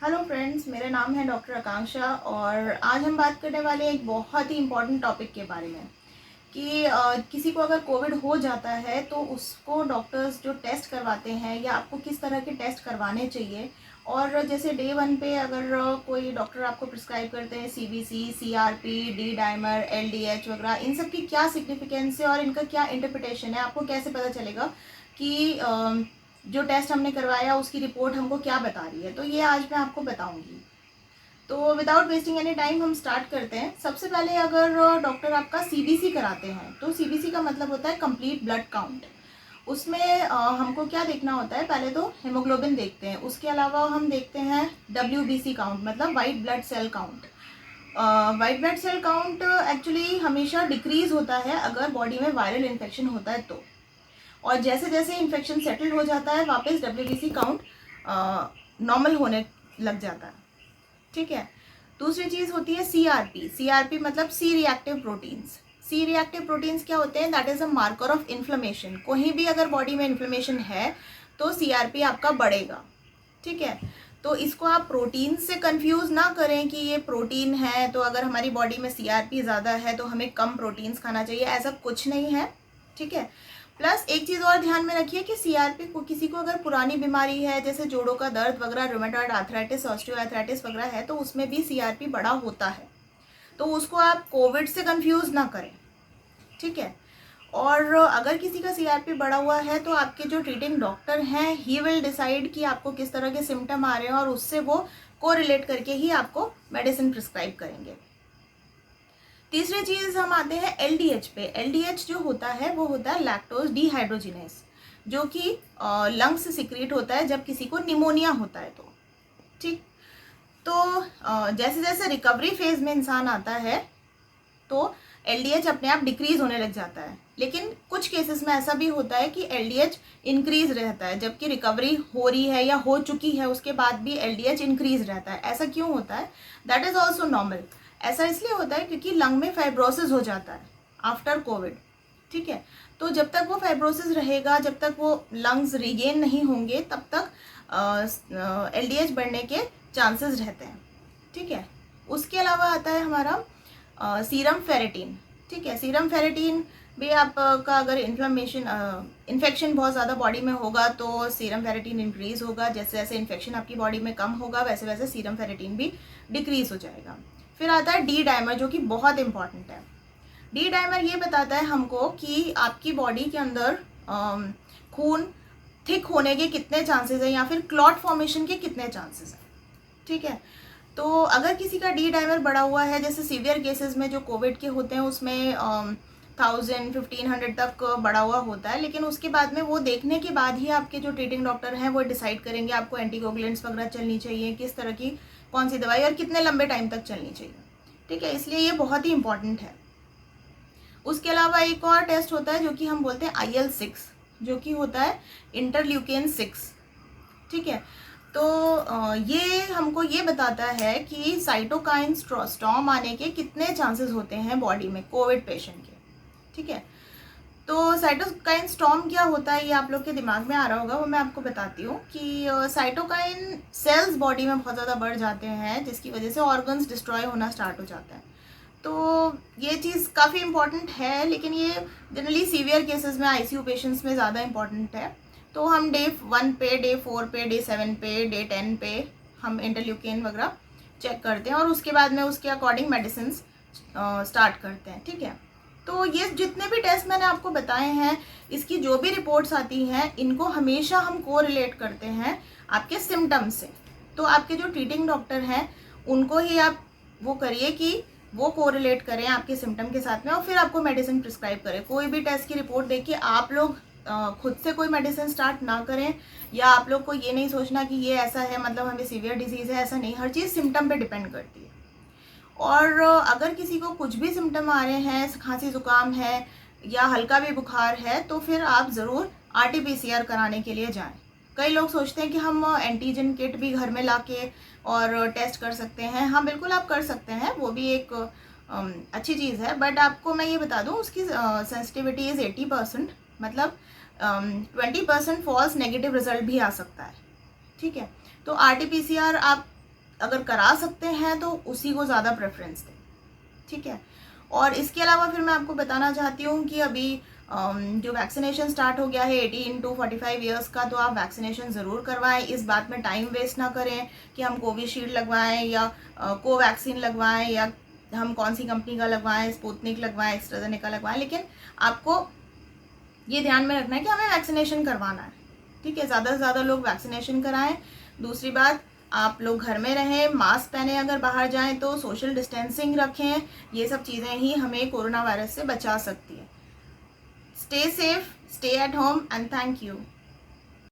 Hello friends, मेरा नाम है डॉक्टर आकांक्षा और आज हम बात करने वाले हैं एक बहुत ही इम्पॉर्टेंट टॉपिक के बारे में कि किसी को अगर कोविड हो जाता है तो उसको डॉक्टर्स जो टेस्ट करवाते हैं या आपको किस तरह के टेस्ट करवाने चाहिए। और जैसे डे 1 पे अगर कोई डॉक्टर आपको प्रिस्क्राइब करते हैं CBC, CRP, D dimer, LDH वगैरह, इन सब की क्या सिग्निफिकेंस है और इनका क्या इंटरप्रिटेशन है, आपको कैसे पता चलेगा कि जो टेस्ट हमने करवाया उसकी रिपोर्ट हमको क्या बता रही है, तो ये आज मैं आपको बताऊंगी। तो विदाउट वेस्टिंग एनी टाइम हम स्टार्ट करते हैं। सबसे पहले अगर डॉक्टर आपका सीबीसी कराते हैं तो सीबीसी का मतलब होता है कंप्लीट ब्लड काउंट। उसमें हमको क्या देखना होता है, पहले तो हेमोग्लोबिन देखते हैं, उसके अलावा हम देखते हैं डब्ल्यूबीसी काउंट मतलब white blood cell count. White blood cell count actually हमेशा डिक्रीज होता है अगर बॉडी में वायरल इन्फेक्शन होता है तो, और जैसे जैसे इन्फेक्शन सेटल हो जाता है वापस डब्ल्यूबीसी काउंट नॉर्मल होने लग जाता है। ठीक है। दूसरी चीज़ होती है सीआरपी। सीआरपी मतलब C reactive proteins. C reactive proteins क्या होते हैं? That is a marker of inflammation. कहीं भी अगर बॉडी में इन्फ्लेमेशन है तो सीआरपी आपका बढ़ेगा। ठीक है। तो इसको आप प्रोटीन से कंफ्यूज ना करें कि ये प्रोटीन है तो अगर हमारी बॉडी में सीआरपी ज़्यादा है तो हमें कम प्रोटीन्स खाना चाहिए, ऐसा कुछ नहीं है। ठीक है। प्लस एक चीज़ और ध्यान में रखिए कि सीआरपी को किसी को अगर पुरानी बीमारी है जैसे जोड़ों का दर्द वगैरह, रूमेटॉइड आर्थराइटिस, ऑस्टियोआर्थराइटिस वगैरह है तो उसमें भी सीआरपी बड़ा होता है, तो उसको आप कोविड से कंफ्यूज ना करें। ठीक है। और अगर किसी का सीआरपी बढ़ा हुआ है तो आपके जो ट्रीटिंग डॉक्टर हैं ही विल डिसाइड कि आपको किस तरह के सिम्टम आ रहे हैं और उससे वो कोरिलेट करके ही आपको मेडिसिन प्रिस्क्राइब करेंगे। तीसरी चीज़ हम आते हैं एलडीएच पे। एलडीएच जो होता है वो होता है लैक्टोज डिहाइड्रोजिनेस, जो कि लंग्स से सिक्रीट होता है जब किसी को निमोनिया होता है तो। ठीक। तो जैसे जैसे रिकवरी फेज में इंसान आता है तो एलडीएच अपने आप डिक्रीज होने लग जाता है, लेकिन कुछ केसेस में ऐसा भी होता है कि एलडीएच इंक्रीज रहता है जबकि रिकवरी हो रही है या हो चुकी है उसके बाद भी एलडीएच इंक्रीज रहता है। ऐसा क्यों होता है? That is also normal. ऐसा इसलिए होता है क्योंकि लंग में फाइब्रोसिस हो जाता है आफ्टर कोविड। ठीक है। तो जब तक वो फाइब्रोसिस रहेगा, जब तक वो लंग्स रिगेन नहीं होंगे, तब तक एलडीएच बढ़ने के चांसेस रहते हैं। ठीक है। उसके अलावा आता है हमारा सीरम फेरेटिन। ठीक है। सीरम फेरेटिन भी आपका अगर इन्फेक्शन बहुत ज़्यादा बॉडी में होगा तो सीरम फेरेटिन इंक्रीज होगा। जैसे जैसे इन्फेक्शन आपकी बॉडी में कम होगा वैसे वैसे सीरम फेरेटिन भी डिक्रीज हो जाएगा। फिर आता है डी डाइमर, जो कि बहुत इंपॉर्टेंट है। डी डाइमर ये बताता है हमको कि आपकी बॉडी के अंदर खून थिक होने के कितने चांसेस हैं या फिर क्लॉट फॉर्मेशन के कितने चांसेस हैं। ठीक है। तो अगर किसी का डी डाइमर बढ़ा हुआ है, जैसे सीवियर केसेस में जो कोविड के होते हैं उसमें 1000-1500 तक बढ़ा हुआ होता है, लेकिन उसके बाद में वो देखने के बाद ही आपके जो ट्रीटिंग डॉक्टर हैं वो डिसाइड करेंगे आपको एंटीकोगुलेंट्स वगैरह चलनी चाहिए, किस तरह की कौन सी दवाई और कितने लंबे टाइम तक चलनी चाहिए। ठीक है। इसलिए ये बहुत ही इंपॉर्टेंट है। उसके अलावा एक और टेस्ट होता है जो कि हम बोलते हैं IL-6, जो कि होता है इंटरल्यूकेन 6। ठीक है। तो ये हमको ये बताता है कि साइटोकाइन स्टॉर्म आने के कितने चांसेस होते हैं बॉडी में कोविड पेशेंट के। ठीक है। तो साइटोकाइन स्टॉर्म क्या होता है ये आप लोग के दिमाग में आ रहा होगा, वो मैं आपको बताती हूँ कि साइटोकाइन सेल्स बॉडी में बहुत ज़्यादा बढ़ जाते हैं जिसकी वजह से ऑर्गन्स डिस्ट्रॉय होना स्टार्ट हो जाता है। तो ये चीज़ काफ़ी इंपॉर्टेंट है, लेकिन ये जनरली सीवियर केसेस में आईसीयू पेशेंट्स में ज़्यादा इंपॉर्टेंट है। तो हम डे 1 पे, डे 4 पे, डे 7 पे, डे 10 पे हम इंटरल्यूकिन वगैरह चेक करते हैं और उसके बाद में उसके अकॉर्डिंग मेडिसिन स्टार्ट करते हैं। ठीक है। तो ये जितने भी टेस्ट मैंने आपको बताए हैं, इसकी जो भी रिपोर्ट्स आती हैं, इनको हमेशा हम को रिलेट करते हैं आपके सिम्टम्स से। तो आपके जो ट्रीटिंग डॉक्टर हैं उनको ही आप वो करिए कि वो कोरिलेट करें आपके सिम्टम के साथ में और फिर आपको मेडिसिन प्रिस्क्राइब करें। कोई भी टेस्ट की रिपोर्ट देख के आप लोग खुद से कोई मेडिसिन स्टार्ट ना करें, या आप लोग को ये नहीं सोचना कि ये ऐसा है मतलब हमें सीवियर डिजीज़ है, ऐसा नहीं। हर चीज़ सिम्टम पे डिपेंड करती है। और अगर किसी को कुछ भी सिम्टम आ रहे हैं, खांसी जुकाम है या हल्का भी बुखार है, तो फिर आप ज़रूर RT-PCR कराने के लिए जाएं। कई लोग सोचते हैं कि हम एंटीजन किट भी घर में लाके और टेस्ट कर सकते हैं। हाँ, बिल्कुल आप कर सकते हैं, वो भी एक अच्छी चीज़ है, बट आपको मैं ये बता दूं उसकी सेंसिटिविटी इज़ 80%, मतलब 20% फॉल्स नेगेटिव रिजल्ट भी आ सकता है। ठीक है। तो RT-PCR आप अगर करा सकते हैं तो उसी को ज़्यादा प्रेफरेंस दें, ठीक है। और इसके अलावा फिर मैं आपको बताना चाहती हूँ कि अभी जो वैक्सीनेशन स्टार्ट हो गया है 18 to 45 ईयर्स का, तो आप वैक्सीनेशन ज़रूर करवाएं। इस बात में टाइम वेस्ट ना करें कि हम कोविशील्ड लगवाएं या कोवैक्सीन लगवाएं या हम कौन सी कंपनी का लगवाएं, स्पुतनिक लगवाएं, एस्ट्राजेनेका लगवाएं, लेकिन आपको ये ध्यान में रखना है कि हमें वैक्सीनेशन करवाना है, ठीक है। ज़्यादा से ज़्यादा लोग वैक्सीनेशन कराएं। दूसरी बात, आप लोग घर में रहें, मास्क पहने, अगर बाहर जाएं तो सोशल डिस्टेंसिंग रखें। ये सब चीज़ें ही हमें कोरोना वायरस से बचा सकती है। Stay safe, stay at home and thank you.